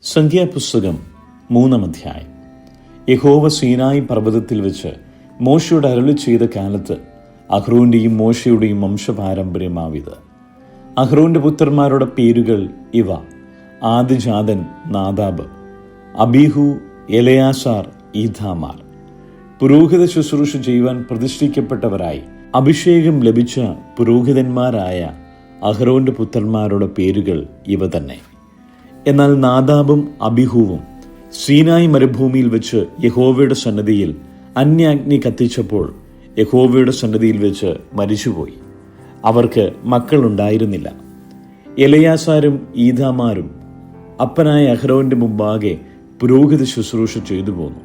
സംഖ്യാപുസ്തകം 3-ാം അധ്യായം. യഹോവ സീനായി പർവ്വതത്തിൽ വെച്ച് മോശയോട് അരുളി ചെയ്ത കാലത്ത് അഹ്റോന്റെയും മോശയുടെയും വംശപാരമ്പര്യമാവിത്. അഹ്റോന്റെ പുത്രന്മാരുടെ പേരുകൾ ഇവ: ആദിജാതൻ നാദാബ്, അബീഹു, എലയാസാർ, ഈഥാമാർ. പുരോഹിത ശുശ്രൂഷ ചെയ്യുവാൻ പ്രതിഷ്ഠിക്കപ്പെട്ടവരായി അഭിഷേകം ലഭിച്ച പുരോഹിതന്മാരായ അഹ്റോന്റെ പുത്രന്മാരുടെ പേരുകൾ ഇവ തന്നെ. എന്നാൽ നാദാബും അബിഹൂവും സീനായി മരുഭൂമിയിൽ വെച്ച് യഹോവയുടെ സന്നിധിയിൽ അന്യാഗ്നി കത്തിച്ചപ്പോൾ യഹോവയുടെ സന്നിധിയിൽ വെച്ച് മരിച്ചുപോയി. അവർക്ക് മക്കളുണ്ടായിരുന്നില്ല. എലയാസാരും ഈഥാമാരും അപ്പനായ അഹ്റോന്റെ മുമ്പാകെ പുരോഹിത ശുശ്രൂഷ ചെയ്തു പോന്നു.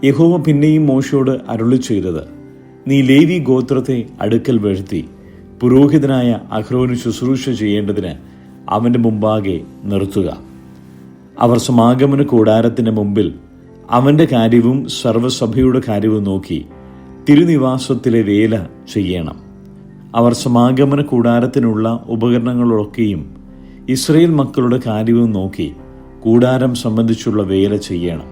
യഹോവ പിന്നെയും മോശയോട് അരുളി ചെയ്തത്: നീ ലേവി ഗോത്രത്തെ അടുക്കൽ വരുത്തി പുരോഹിതനായ അഹ്റോന് ശുശ്രൂഷ ചെയ്യേണ്ടതിന് അവന്റെ മുമ്പാകെ നിർത്തുക. അവർ സമാഗമന കൂടാരത്തിന്റെ മുമ്പിൽ അവന്റെ കാര്യവും സർവ്വസഭയുടെ കാര്യവും നോക്കി തിരുനിവാസത്തിലെ വേല ചെയ്യണം. അവർ സമാഗമന കൂടാരത്തിനുള്ള ഉപകരണങ്ങളൊക്കെയും ഇസ്രായേൽ മക്കളുടെ കാര്യവും നോക്കി കൂടാരം സംബന്ധിച്ചുള്ള വേല ചെയ്യണം.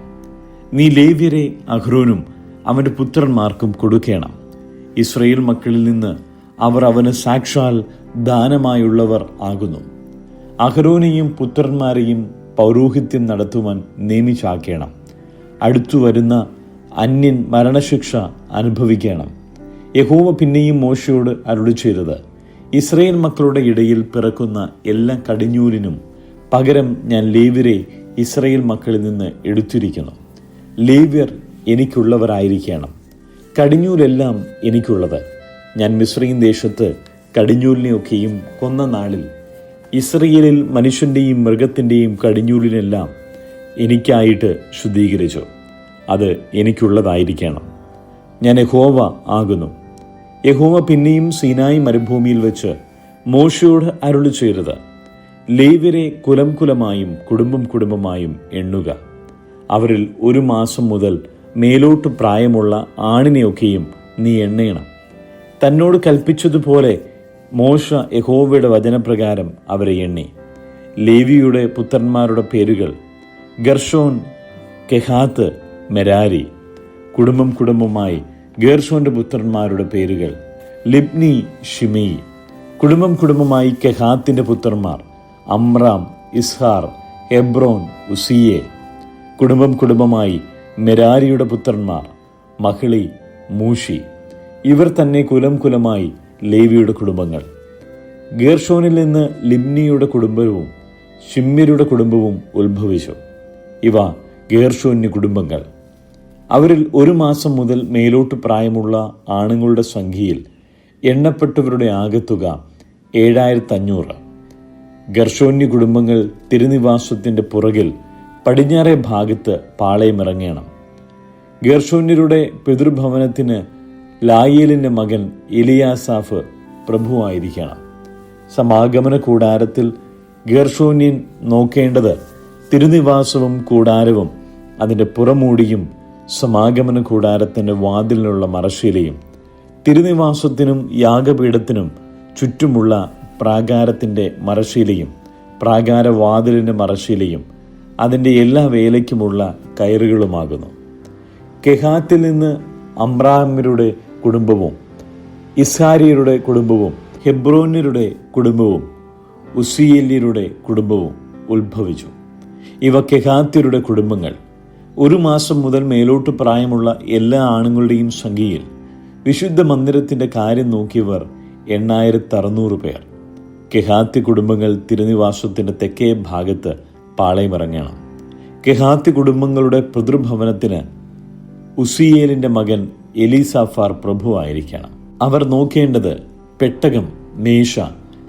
നീ ലേവ്യരെ അഹ്റോനും അവന്റെ പുത്രന്മാർക്കും കൊടുക്കണം. ഇസ്രായേൽ മക്കളിൽ നിന്ന് അവർ അവന് സാക്ഷാൽ ദാനമായുള്ളവർ ആകുന്നു. അഹ്റോനെയും പുത്രന്മാരെയും പൗരോഹിത്യം നടത്തുവാൻ നിയമിച്ചാക്കണം. അടുത്തു വരുന്ന അന്യൻ മരണശിക്ഷ അനുഭവിക്കണം. യഹോവ പിന്നെയും മോശയോട് അരുളി ചെയ്തത്: ഇസ്രായേൽ മക്കളുടെ ഇടയിൽ പിറക്കുന്ന എല്ലാ കടിഞ്ഞൂലിനും പകരം ഞാൻ ലേവ്യരെ ഇസ്രായേൽ മക്കളിൽ നിന്ന് എടുത്തിരിക്കുന്നു. ലേവ്യർ എനിക്കുള്ളവരായിരിക്കണം. കടിഞ്ഞൂലെല്ലാം എനിക്കുള്ളത്. ഞാൻ മിസ്രയീം ദേശത്ത് കടിഞ്ഞൂലിനെയൊക്കെയും കൊന്ന നാളിൽ ഇസ്രായേലിൽ മനുഷ്യന്റെയും മൃഗത്തിന്റെയും കടിഞ്ഞൂലിനെല്ലാം എനിക്കായിട്ട് ശുദ്ധീകരിച്ചു. അത് എനിക്കുള്ളതായിരിക്കണം. ഞാൻ യഹോവ ആകുന്നു. യഹോവ പിന്നെയും സീനായി മരുഭൂമിയിൽ വെച്ച് മോശയോട് അരുളി ചെയ്തത്: ലേവ്യരെ കുലം കുലമായും കുടുംബം കുടുംബമായും എണ്ണുക. അവരിൽ 1 മാസം മുതൽ മേലോട്ട് പ്രായമുള്ള ആണിനെയൊക്കെയും നീ എണ്ണയണം. തന്നോട് കൽപ്പിച്ചതുപോലെ മോശ യഹോവയുടെ വചനപ്രകാരം അവരെ എണ്ണി. ലേവിയുടെ പുത്രന്മാരുടെ പേരുകൾ: ഗർഷോൻ, കെഹാത്ത്, മെരാരി. കുടുംബം കുടുംബമായി ഗേർഷോന്റെ പുത്രന്മാരുടെ പേരുകൾ: ലിബ്നി, ഷിമെയി. കുടുംബം കുടുംബമായി കെഹാത്തിന്റെ പുത്രന്മാർ: അമ്രാം, ഇസ്ഹാർ, ഹെബ്രോൻ, ഉസിയെ. കുടുംബം കുടുംബമായി മെരാരിയുടെ പുത്രന്മാർ: മഹ്ലി, മൂഷി. ഇവർ തന്നെ കുലം കുലമായി ലേവിയുടെ കുടുംബങ്ങൾ. ഗേർഷോനിൽ നിന്ന് ലിബ്നിയുടെ കുടുംബവും ഷിമ്യരുടെ കുടുംബവും ഉത്ഭവിച്ചു. ഇവ ഗേർഷോന്യ കുടുംബങ്ങൾ. അവരിൽ 1 മാസം മുതൽ മേലോട്ട് പ്രായമുള്ള ആണുങ്ങളുടെ സംഖ്യയിൽ എണ്ണപ്പെട്ടവരുടെ ആകെത്തുക 7500. ഗർഷോന്യ കുടുംബങ്ങൾ തിരുനിവാസത്തിന്റെ പുറകിൽ പടിഞ്ഞാറേ ഭാഗത്ത് പാളയമിറങ്ങണം. ഗേർഷോന്യരുടെ പിതൃഭവനത്തിന് ലായേലിന്റെ മകൻ എലിയാസാഫ് പ്രഭുവായിരിക്കണം. സമാഗമന കൂടാരത്തിൽ ഗേർഷോന്യൻ നോക്കേണ്ടത് തിരുനിവാസവും കൂടാരവും അതിന്റെ പുറമൂടിയും സമാഗമന കൂടാരത്തിന്റെ വാതിലിനുള്ള മറശ്ശീലയും തിരുനിവാസത്തിനും യാഗപീഠത്തിനും ചുറ്റുമുള്ള പ്രാകാരത്തിന്റെ മറശ്ശീലയും പ്രാകാരവാതിലിന്റെ മറശ്ശീലയും അതിന്റെ എല്ലാ വേലയ്ക്കുമുള്ള കയറുകളുമാകുന്നു. കെഹാത്തിൽ നിന്ന് അമ്രാമ്യരുടെ കുടുംബവും ഇസ്ഹാര്യരുടെ കുടുംബവും ഹെബ്രോന്യരുടെ കുടുംബവും ഉസിയേല്യരുടെ കുടുംബവും ഉത്ഭവിച്ചു. ഇവ കെഹാത്യരുടെ കുടുംബങ്ങൾ. 1 മാസം മുതൽ മേലോട്ട് പ്രായമുള്ള എല്ലാ ആണുങ്ങളുടെയും സംഖ്യയിൽ വിശുദ്ധ മന്ദിരത്തിന്റെ കാര്യം നോക്കിയവർ 8600 പേർ. കെഹാത്യ കുടുംബങ്ങൾ തിരുനിവാസത്തിന്റെ തെക്കേ ഭാഗത്ത് പാളയമിറങ്ങണം. കെഹാത്യ കുടുംബങ്ങളുടെ പിതൃഭവനത്തിന് ഉസിയേലിന്റെ മകൻ എലീസാഫാർ പ്രഭുവായിരിക്കണം. അവർ നോക്കേണ്ടത് പെട്ടകം, മേശ,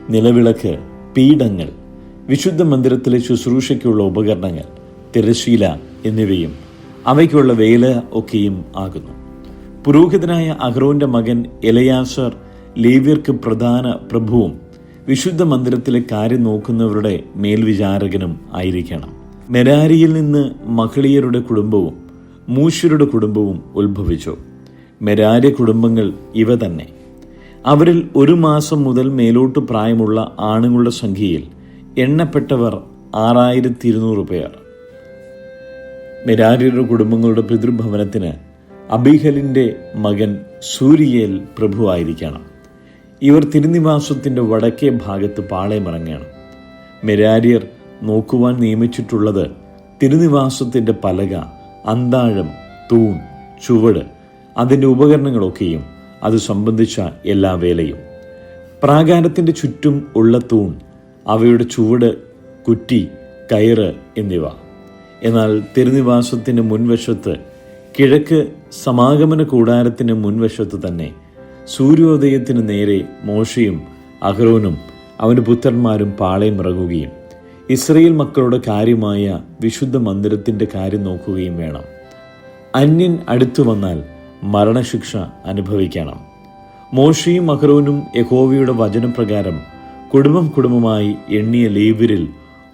നിലവിളക്ക്, പീഠങ്ങൾ, വിശുദ്ധ മന്ദിരത്തിലെ ശുശ്രൂഷയ്ക്കുള്ള ഉപകരണങ്ങൾ, തിരശീല എന്നിവയും അവയ്ക്കുള്ള വേല ഒക്കെയും ആകുന്നു. പുരോഹിതനായ അഹ്റോന്റെ മകൻ എലയാസർ ലേവ്യർക്ക് പ്രധാന പ്രഭുവും വിശുദ്ധ മന്ദിരത്തിലെ കാര്യം നോക്കുന്നവരുടെ മേൽവിചാരകനും ആയിരിക്കണം. മെരാരിയിൽ നിന്ന് മഹ്ലിയരുടെ കുടുംബവും മൂശ്യരുടെ കുടുംബവും ഉത്ഭവിച്ചു. മെരാരി കുടുംബങ്ങൾ ഇവ തന്നെ. അവരിൽ 1 മാസം മുതൽ മേലോട്ട് പ്രായമുള്ള ആണുങ്ങളുടെ സംഖ്യയിൽ എണ്ണപ്പെട്ടവർ 6200 പേർ. മെരാര്യരുടെ കുടുംബങ്ങളുടെ പിതൃഭവനത്തിന് അബീഹലിൻ്റെ മകൻ സൂരിയേൽ പ്രഭുവായിരിക്കണം. ഇവർ തിരുനിവാസത്തിൻ്റെ വടക്കേ ഭാഗത്ത് പാളയമിറങ്ങണം. മെരാര്യർ നോക്കുവാൻ നിയമിച്ചിട്ടുള്ളത് തിരുനിവാസത്തിൻ്റെ പലക, അന്താഴം, തൂൺ, ചുവട്, അതിൻ്റെ ഉപകരണങ്ങളൊക്കെയും അത് സംബന്ധിച്ച എല്ലാ വേലയും. പ്രാകാരത്തിൻ്റെ ചുറ്റും ഉള്ള തൂൺ, അവയുടെ ചുവട്, കുറ്റി, കയറ് എന്നിവ. എന്നാൽ തിരുനിവാസത്തിൻ്റെ മുൻവശത്ത്, കിഴക്ക് സമാഗമന കൂടാരത്തിന് മുൻവശത്ത് തന്നെ സൂര്യോദയത്തിന് നേരെ മോശയും അഹ്റോനും അവൻ്റെ പുത്രന്മാരും പാളയമിറങ്ങുകയും ഇസ്രായേൽ മക്കളുടെ കാര്യമായ വിശുദ്ധ മന്ദിരത്തിൻ്റെ കാര്യം നോക്കുകയും വേണം. അന്യൻ അടുത്തു വന്നാൽ മരണശിക്ഷ അനുഭവിക്കണം. മോശയും അഹ്റോനും യഹോവയുടെ വചനപ്രകാരം കുടുംബമായി എണ്ണിയ ലേവ്യരിൽ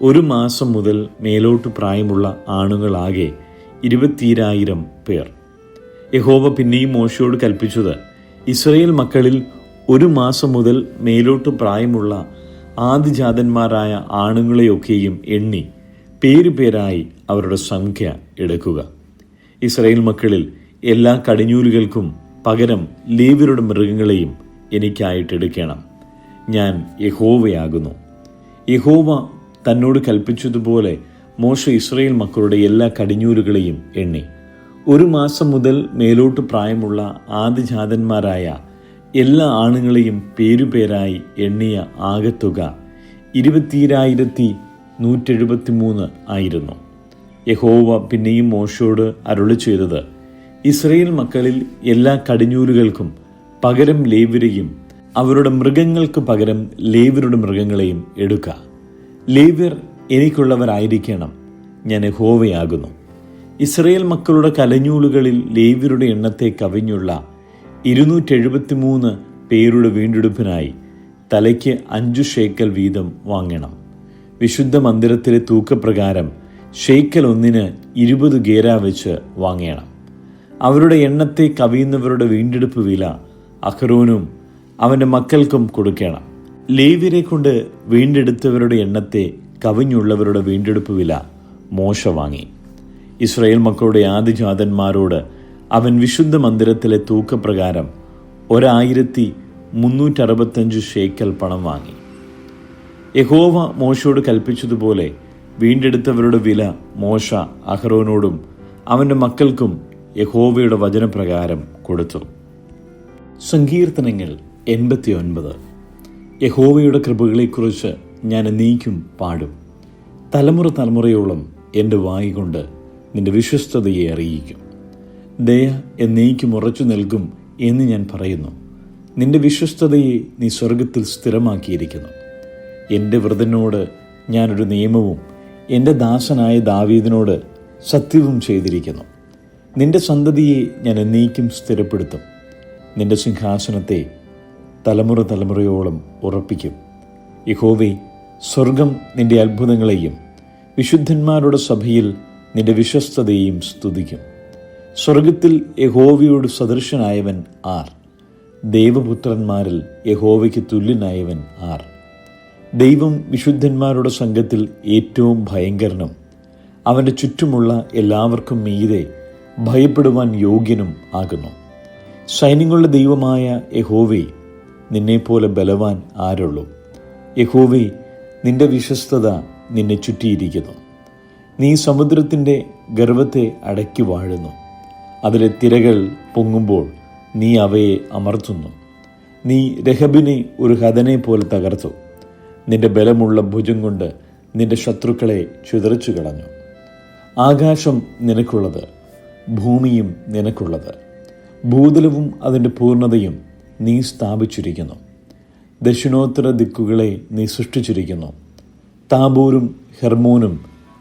1 മാസം മുതൽ മേലോട്ട് പ്രായമുള്ള ആണുങ്ങളാകെ 20,000 പേർ. യഹോവ പിന്നെയും മോശയോട് കൽപ്പിച്ചത്, ഇസ്രായേൽ മക്കളിൽ 1 മാസം മുതൽ മേലോട്ട് പ്രായമുള്ള ആദിജാതന്മാരായ ആണുങ്ങളെയൊക്കെയും എണ്ണി പേരുപേരായി അവരുടെ സംഖ്യ എടുക്കുക. ഇസ്രായേൽ മക്കളിൽ എല്ലാ കടിഞ്ഞൂലുകൾക്കും പകരം ലേവ്യരുടെ മൃഗങ്ങളെയും എനിക്കായിട്ടെടുക്കണം. ഞാൻ യഹോവയാകുന്നു. യഹോവ തന്നോട് കൽപ്പിച്ചതുപോലെ മോശ ഇസ്രായേൽ മക്കളുടെ എല്ലാ കടിഞ്ഞൂലുകളെയും എണ്ണി 1 മാസം മുതൽ മേലോട്ട് പ്രായമുള്ള ആദിജാതന്മാരായ എല്ലാ ആണുങ്ങളെയും പേരുപേരായി എണ്ണിയ ആകെത്തുക 20,173 ആയിരുന്നു. യഹോവ പിന്നെയും മോശയോട് അരുളി ചെയ്തത്, ഇസ്രായേൽ മക്കളിൽ എല്ലാ കടിഞ്ഞൂലുകൾക്കും പകരം ലേവ്യരെയും അവരുടെ മൃഗങ്ങൾക്ക് പകരം ലേവ്യരുടെ മൃഗങ്ങളെയും എടുക്ക. ലേവ്യർ എനിക്കുള്ളവരായിരിക്കണം. ഞാൻ യഹോവയാകുന്നു. ഇസ്രായേൽ മക്കളുടെ കലഞ്ഞൂലുകളിൽ ലേവ്യരുടെ എണ്ണത്തെ കവിഞ്ഞുള്ള 273 പേരുടെ വീണ്ടെടുപ്പിനായി തലയ്ക്ക് 5 ഷേക്കൽ വീതം വാങ്ങണം. വിശുദ്ധ മന്ദിരത്തിലെ തൂക്കപ്രകാരം ഷേക്കൽ ഒന്നിന് 20 ഗേരാ വെച്ച് വാങ്ങണം. അവരുടെ എണ്ണത്തെ കവിയുന്നവരുടെ വീണ്ടെടുപ്പ് വില അഹ്റോനും അവൻ്റെ മക്കൾക്കും കൊടുക്കണം. ലേവ്യരെ കൊണ്ട് വീണ്ടെടുത്തവരുടെ എണ്ണത്തെ കവിഞ്ഞുള്ളവരുടെ വീണ്ടെടുപ്പ് വില മോശ വാങ്ങി. ഇസ്രായേൽ മക്കളുടെ ആദിജാതന്മാരോട് അവൻ വിശുദ്ധ മന്ദിരത്തിലെ തൂക്കപ്രകാരം 1,365 ഷേക്കൽ പണം വാങ്ങി. യഹോവ മോശയോട് കൽപ്പിച്ചതുപോലെ വീണ്ടെടുത്തവരുടെ വില മോശ അഹ്റോനോടും അവൻ്റെ മക്കൾക്കും യഹോവയുടെ വചനപ്രകാരം കൊടുത്തു. സങ്കീർത്തനങ്ങൾ 89. യഹോവയുടെ കൃപകളെക്കുറിച്ച് ഞാൻ എന്നേക്കും പാടും. തലമുറ തലമുറയോളം എൻ്റെ വായി കൊണ്ട് നിന്റെ വിശ്വസ്തതയെ അറിയിക്കും. ദയ എന്നേക്കും ഉറച്ചു നിൽക്കും എന്ന് ഞാൻ പറയുന്നു. നിന്റെ വിശ്വസ്തതയെ നീ സ്വർഗത്തിൽ സ്ഥിരമാക്കിയിരിക്കുന്നു. എൻ്റെ വൃതനോട് ഞാനൊരു നിയമവും എൻ്റെ ദാസനായ ദാവീദിനോട് സത്യവും ചെയ്തിരിക്കുന്നു. നിന്റെ സന്തതിയെ ഞാൻ എന്നേക്കും സ്ഥിരപ്പെടുത്തും. നിന്റെ സിംഹാസനത്തെ തലമുറ തലമുറയോളം ഉറപ്പിക്കും. യഹോവേ, സ്വർഗം നിന്റെ അത്ഭുതങ്ങളെയും വിശുദ്ധന്മാരുടെ സഭയിൽ നിന്റെ വിശ്വസ്തതയെയും സ്തുതിക്കും. സ്വർഗത്തിൽ യഹോവയോട് സദൃശനായവൻ ആർ? ദൈവപുത്രന്മാരിൽ യഹോവയ്ക്ക് തുല്യനായവൻ ആർ? ദൈവം വിശുദ്ധന്മാരുടെ സംഘത്തിൽ ഏറ്റവും ഭയങ്കരനും അവൻ്റെ ചുറ്റുമുള്ള എല്ലാവർക്കും മീതെ ഭയപ്പെടുവാൻ യോഗ്യനും ആകുന്നു. സൈന്യങ്ങളുടെ ദൈവമായ യഹോവേ, നിന്നെപ്പോലെ ബലവാൻ ആരുള്ളൂ? യഹോവേ, നിന്റെ വിശ്വസ്തത നിന്നെ ചുറ്റിയിരിക്കുന്നു. നീ സമുദ്രത്തിൻ്റെ ഗർവത്തെ അടക്കി വാഴുന്നു. അതിലെ തിരകൾ പൊങ്ങുമ്പോൾ നീ അവയെ അമർത്തുന്നു. നീ രഹബിനെ ഒരു ഹതനെ പോലെ തകർത്തു. നിന്റെ ബലമുള്ള ഭുജം കൊണ്ട് നിന്റെ ശത്രുക്കളെ ചിതറിച്ചു കളഞ്ഞു. ആകാശം നിനക്കുള്ളത്, ഭൂമിയും നിനക്കുള്ളത്. ഭൂതലവും അതിൻ്റെ പൂർണ്ണതയും നീ സ്ഥാപിച്ചിരിക്കുന്നു. ദക്ഷിണോത്തര ദിക്കുകളെ നീ സൃഷ്ടിച്ചിരിക്കുന്നു. താബോരും ഹെർമോനും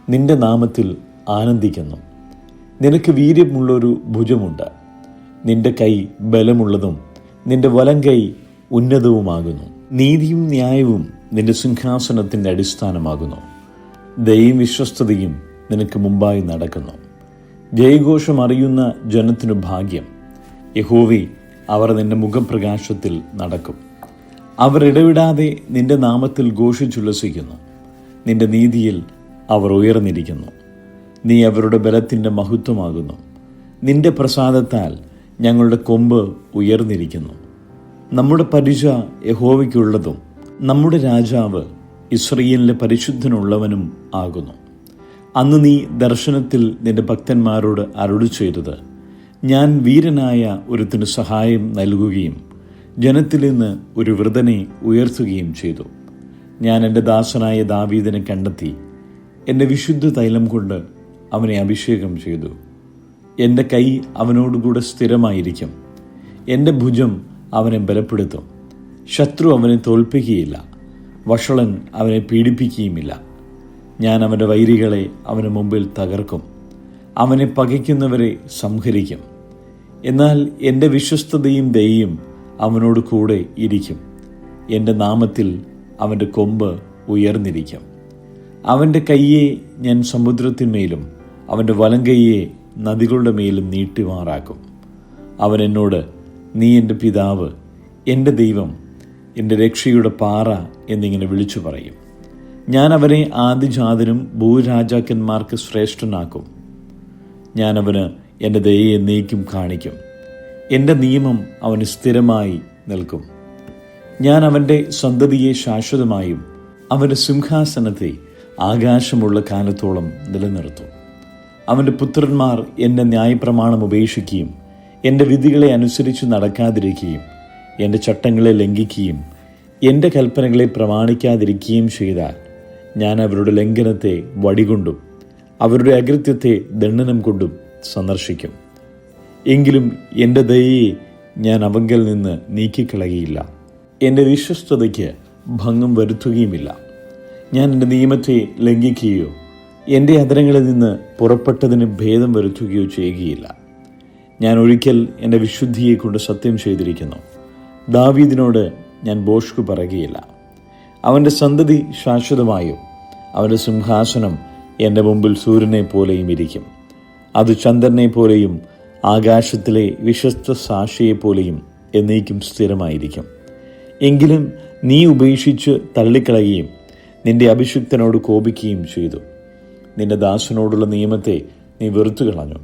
നിന്റെ നാമത്തിൽ ആനന്ദിക്കുന്നു. നിനക്ക് വീര്യമുള്ളൊരു ഭുജമുണ്ട്. നിന്റെ കൈ ബലമുള്ളതും നിന്റെ വലം കൈ ഉന്നതവുമാകുന്നു. നീതിയും ന്യായവും നിന്റെ സിംഹാസനത്തിൻ്റെ അടിസ്ഥാനമാകുന്നു. ദയയും വിശ്വസ്തതയും നിനക്ക് മുമ്പായി നടക്കുന്നു. ജയഘോഷം അറിയുന്ന ജനത്തിനു ഭാഗ്യം. യഹോവേ, അവർ നിന്റെ മുഖപ്രകാശത്തിൽ നടക്കും. അവർ ഇടവിടാതെ നിന്റെ നാമത്തിൽ ഘോഷിച്ചുല്ലസിക്കുന്നു. നിന്റെ നീതിയിൽ അവർ ഉയർന്നിരിക്കുന്നു. നീ അവരുടെ ബലത്തിൻ്റെ മഹത്വമാകുന്നു. നിന്റെ പ്രസാദത്താൽ ഞങ്ങളുടെ കൊമ്പ് ഉയർന്നിരിക്കുന്നു. നമ്മുടെ പരിച യഹോവയ്ക്കുള്ളതും നമ്മുടെ രാജാവ് ഇസ്രായേലിലെ പരിശുദ്ധനുള്ളവനും ആകുന്നു. അന്ന് നീ ദർശനത്തിൽ നിന്റെ ഭക്തന്മാരോട് അരുളി ചെയ്തത്, ഞാൻ വീരനായ ഒരുത്തിന് സഹായം നൽകുകയും ജനത്തിൽ നിന്ന് ഒരു വൃതനെ ഉയർത്തുകയും ചെയ്തു. ഞാൻ എൻ്റെ ദാസനായ ദാവീദിനെ കണ്ടെത്തി, എൻ്റെ വിശുദ്ധ തൈലം കൊണ്ട് അവനെ അഭിഷേകം ചെയ്തു. എൻ്റെ കൈ അവനോടുകൂടെ സ്ഥിരമായിരിക്കും. എൻ്റെ ഭുജം അവനെ ബലപ്പെടുത്തും. ശത്രു അവനെ തോൽപ്പിക്കുകയില്ല, വഷളൻ അവനെ പീഡിപ്പിക്കുകയുമില്ല. ഞാൻ അവൻ്റെ വൈരികളെ അവന് മുമ്പിൽ തകർക്കും, അവനെ പകയ്ക്കുന്നവരെ സംഹരിക്കും. എന്നാൽ എൻ്റെ വിശ്വസ്തതയും ദയയും അവനോട് കൂടെ ഇരിക്കും. എൻ്റെ നാമത്തിൽ അവൻ്റെ കൊമ്പ് ഉയർന്നിരിക്കും. അവൻ്റെ കയ്യെ ഞാൻ സമുദ്രത്തിന്മേലും അവൻ്റെ വലങ്കയ്യെ നദികളുടെ മേലും നീട്ടിമാറാക്കും. അവൻ എന്നോട്, നീ എൻ്റെ പിതാവ്, എൻ്റെ ദൈവം, എൻ്റെ രക്ഷയുടെ പാറ എന്നിങ്ങനെ വിളിച്ചു പറയും. ഞാൻ അവനെ ആദിജാതനും ഭൂരാജാക്കന്മാർക്ക് ശ്രേഷ്ഠനാക്കും. ഞാൻ അവന് എൻ്റെ ദയയെ എന്നേക്കും കാണിക്കും. എൻ്റെ നിയമം അവന് സ്ഥിരമായി നിൽക്കും. ഞാൻ അവൻ്റെ സന്തതിയെ ശാശ്വതമായും അവൻ്റെ സിംഹാസനത്തെ ആകാശമുള്ള കാലത്തോളം നിലനിർത്തും. അവൻ്റെ പുത്രന്മാർ എൻ്റെ ന്യായപ്രമാണം ഉപേക്ഷിക്കുകയും എൻ്റെ വിധികളെ അനുസരിച്ച് നടക്കാതിരിക്കുകയും എൻ്റെ ചട്ടങ്ങളെ ലംഘിക്കുകയും എൻ്റെ കൽപ്പനകളെ പ്രമാണിക്കാതിരിക്കുകയും ചെയ്താൽ ഞാൻ അവരുടെ ലംഘനത്തെ വടികൊണ്ടും അവരുടെ അകൃത്യത്തെ ദണ്ഡനം കൊണ്ടും സന്ദർശിക്കും. എങ്കിലും എൻ്റെ ദയയെ ഞാൻ അവങ്കൽ നിന്ന് നീക്കിക്കളയുകയില്ല, എൻ്റെ വിശ്വസ്തതയ്ക്ക് ഭംഗം വരുത്തുകയുമില്ല. ഞാൻ എൻ്റെ നിയമത്തെ ലംഘിക്കുകയോ എൻ്റെ അധരങ്ങളിൽ നിന്ന് പുറപ്പെട്ടതിന് ഭേദം വരുത്തുകയോ ചെയ്യുകയില്ല. ഞാൻ ഒരിക്കൽ എൻ്റെ വിശുദ്ധിയെ കൊണ്ട് സത്യം ചെയ്തിരിക്കുന്നു. ദാവീദിനോട് ഞാൻ ഭോഷ്കു പറയുകയില്ല. അവൻ്റെ സന്തതി ശാശ്വതമായും അവൻ്റെ സിംഹാസനം എൻ്റെ മുമ്പിൽ സൂര്യനെ പോലെയും ഇരിക്കും. അത് ചന്ദ്രനെ പോലെയും ആകാശത്തിലെ വിശ്വസ്ത സാക്ഷിയെപ്പോലെയും എന്നേക്കും സ്ഥിരമായിരിക്കും. എങ്കിലും നീ ഉപേക്ഷിച്ച് തള്ളിക്കളയുകയും നിന്റെ അഭിഷിക്തനോട് കോപിക്കുകയും ചെയ്തു. നിന്റെ ദാസനോടുള്ള നിയമത്തെ നീ വെറുത്തു കളഞ്ഞു.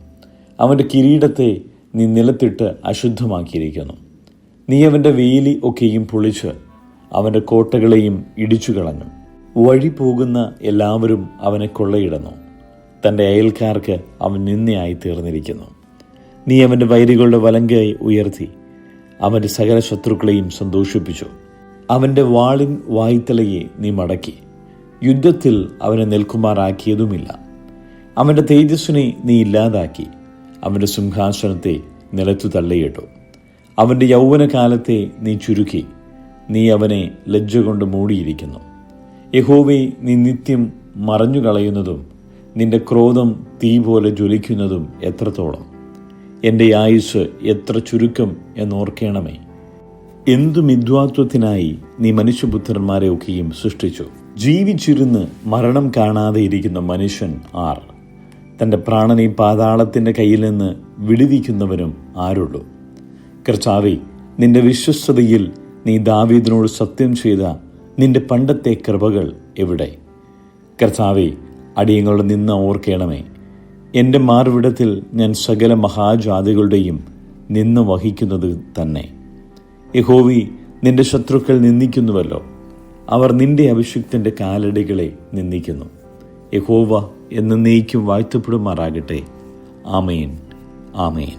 അവൻ്റെ കിരീടത്തെ നീ നിലത്തിട്ട് അശുദ്ധമാക്കിയിരിക്കുന്നു. നീ അവൻ്റെ വേലി ഒക്കെയും പൊളിച്ച് അവൻ്റെ കോട്ടകളെയും ഇടിച്ചു കളഞ്ഞു. വഴി പോകുന്ന എല്ലാവരും അവനെ കൊള്ളയിടുന്നു. തൻ്റെ അയൽക്കാർക്ക് അവൻ നിന്ദയായി തീർന്നിരിക്കുന്നു. നീ അവൻ്റെ വൈരികളുടെ വലങ്കൈ ഉയർത്തി അവൻ്റെ സകല ശത്രുക്കളെയും സന്തോഷിപ്പിച്ചു. അവൻ്റെ വാളിൻ വായ്ത്തലയെ നീ മടക്കി യുദ്ധത്തിൽ അവനെ നിൽക്കുമാറാക്കിയതുമില്ല. അവൻ്റെ തേജസ്സിനെ നീ ഇല്ലാതാക്കി അവൻ്റെ സിംഹാസനത്തെ നിലത്തു തള്ളിയിട്ടു. അവൻ്റെ യൗവനകാലത്തെ നീ ചുരുക്കി നീ അവനെ ലജ്ജ കൊണ്ട് മൂടിയിരിക്കുന്നു. യഹോവേ, നീ നിത്യം മറഞ്ഞുകളയുന്നതും നിന്റെ ക്രോധം തീ പോലെ ജ്വലിക്കുന്നതും എത്രത്തോളം! എൻ്റെ ആയുസ് എത്ര ചുരുക്കം എന്നോർക്കണമേ. എന്തു മിഥ്വാത്വത്തിനായി നീ മനുഷ്യപുത്രന്മാരെ ഒക്കെയും സൃഷ്ടിച്ചു. ജീവിച്ചിരുന്ന് മരണം കാണാതെ ഇരിക്കുന്ന മനുഷ്യൻ ആർ? തൻ്റെ പ്രാണനെ പാതാളത്തിൻ്റെ കയ്യിൽ നിന്ന് വിടുവിക്കുന്നവനും ആരുള്ളൂ? കർത്താവേ, നിന്റെ വിശ്വസ്തതയിൽ നീ ദാവീദിനോട് സത്യം ചെയ്ത നിന്റെ പണ്ടത്തെ കൃപകൾ എവിടെ? കർത്താവേ, അടിയങ്ങളുടെ നിന്ന ഓർക്കണമേ. എൻ്റെ മാർവിടത്തിൽ ഞാൻ സകല മഹാജാതികളുടെയും നിന്ന് വഹിക്കുന്നത് തന്നെ. യഹോവേ, നിന്റെ ശത്രുക്കൾ നിന്ദിക്കുന്നുവല്ലോ. അവർ നിന്റെ അഭിഷിക്തൻ്റെ കാലടികളെ നിന്ദിക്കുന്നു. യഹോവ എന്നേക്കും വാഴ്ത്തപ്പെടുമാറാകട്ടെ. ആമേൻ, ആമേൻ.